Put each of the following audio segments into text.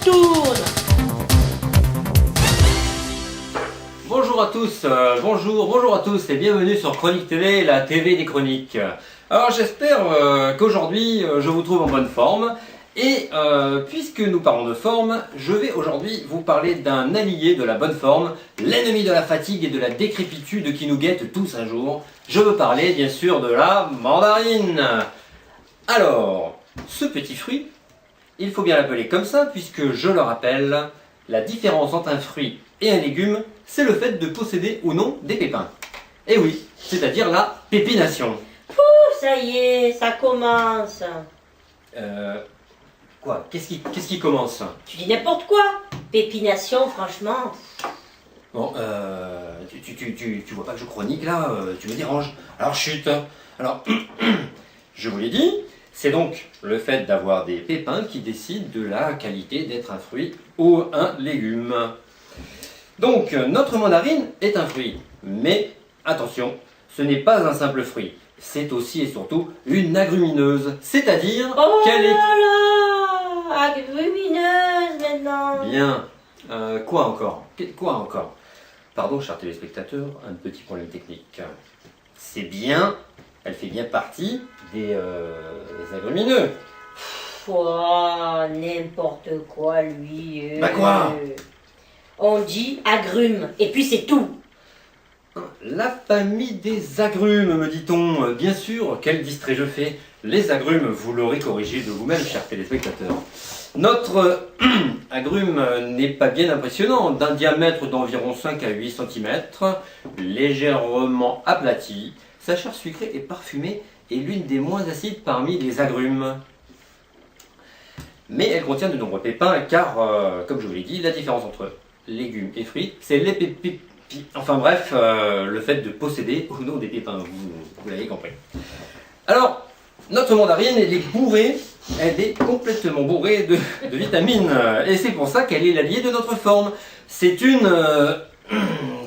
tourne. Bonjour à tous, bonjour à tous et bienvenue sur Chronique TV, la TV des chroniques. Alors j'espère qu'aujourd'hui je vous trouve en bonne forme et puisque nous parlons de forme, je vais aujourd'hui vous parler d'un allié de la bonne forme, l'ennemi de la fatigue et de la décrépitude qui nous guette tous un jour. Je veux parler bien sûr de la mandarine. Alors, ce petit fruit, il faut bien l'appeler comme ça puisque je le rappelle, la différence entre un fruit et un légume, c'est le fait de posséder ou non des pépins. Et oui, c'est-à-dire la pépination. Ça y est, ça commence. Quoi? Qu'est-ce qui commence? Tu dis n'importe quoi. Pépination, franchement. Bon, tu vois pas que je chronique là, tu me déranges. Alors chut. Alors, je vous l'ai dit, c'est donc le fait d'avoir des pépins qui décident de la qualité d'être un fruit ou un légume. Donc, notre mandarine est un fruit, mais attention, ce n'est pas un simple fruit. C'est aussi et surtout une agrumineuse, c'est-à-dire qu'elle est... Oh là là, agrumineuse maintenant. Bien. Quoi encore? Quoi encore? Pardon, chers téléspectateurs, un petit problème technique. C'est bien, elle fait bien partie des agrumineux. Oh, n'importe quoi, lui. Bah quoi? On dit agrumes, et puis c'est tout. La famille des agrumes, me dit-on. Bien sûr, quel distrait je fais. Les agrumes, vous l'aurez corrigé de vous-même, chers téléspectateurs. Notre agrume n'est pas bien impressionnant, d'un diamètre d'environ 5 à 8 cm, légèrement aplati. Sa chair sucrée et parfumée est l'une des moins acides parmi les agrumes. Mais elle contient de nombreux pépins car, comme je vous l'ai dit, la différence entre légumes et fruits, c'est les pépins. Enfin bref, le fait de posséder ou non des pépins, vous l'avez compris. Alors, notre mandarine, elle est complètement bourrée de vitamines. Et c'est pour ça qu'elle est l'alliée de notre forme. C'est une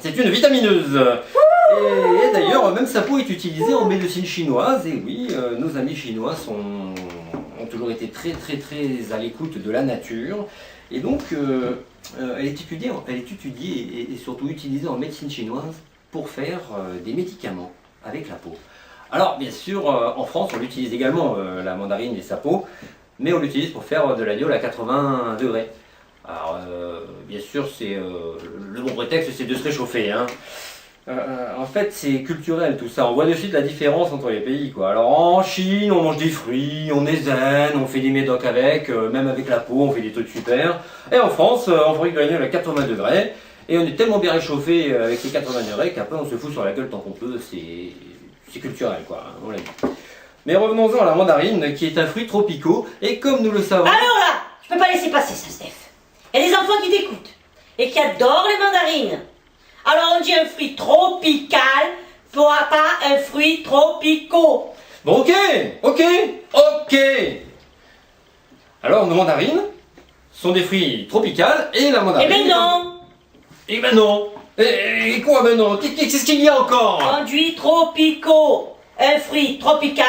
vitamineuse. Et d'ailleurs, même sa peau est utilisée en médecine chinoise. Et oui, nos amis chinois ont toujours été très à l'écoute de la nature. Et donc, elle est étudiée et surtout utilisée en médecine chinoise pour faire des médicaments avec la peau. Alors, bien sûr, en France, on l'utilise également, la mandarine et sa peau, mais on l'utilise pour faire de l'agnole à 80 degrés. Alors, bien sûr, le bon prétexte, c'est de se réchauffer, hein. En fait, c'est culturel tout ça. On voit de suite la différence entre les pays, quoi. Alors en Chine, on mange des fruits, on est zen, on fait des médocs avec, même avec la peau, on fait des trucs super. Et en France, on fabrique de l'agneau à 80 degrés, et on est tellement bien réchauffé avec les 80 degrés qu'après on se fout sur la gueule tant qu'on peut. C'est culturel, quoi. On l'a dit. Mais revenons-en à la mandarine, qui est un fruit tropical, et comme nous le savons... Alors là, je peux pas laisser passer ça, Steph. Il y a des enfants qui t'écoutent et qui adorent les mandarines. Alors on dit un fruit tropical, pas un fruit tropicaux. Bon, ok. Alors nos mandarines sont des fruits tropicales et la mandarine... Eh ben non. Eh ben non. Et quoi ben non? Qu'est-ce qu'il y a encore? On dit tropicaux. Un fruit tropical,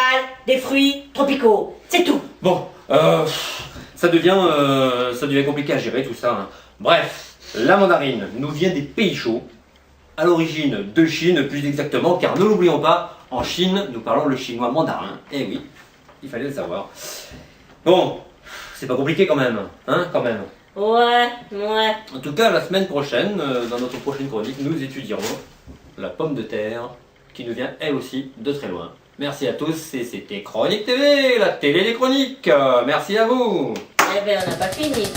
des fruits tropicaux. C'est tout. Bon, ça devient compliqué à gérer tout ça, hein. Bref, la mandarine nous vient des pays chauds. À l'origine de Chine, plus exactement, car ne l'oublions pas, en Chine, nous parlons le chinois mandarin. Eh oui, il fallait le savoir. Bon, c'est pas compliqué quand même, hein, quand même. Ouais. En tout cas, la semaine prochaine, dans notre prochaine chronique, nous étudierons la pomme de terre, qui nous vient elle aussi de très loin. Merci à tous, et c'était Chronique TV, la télé des chroniques. Merci à vous. Eh ben on n'a pas fini.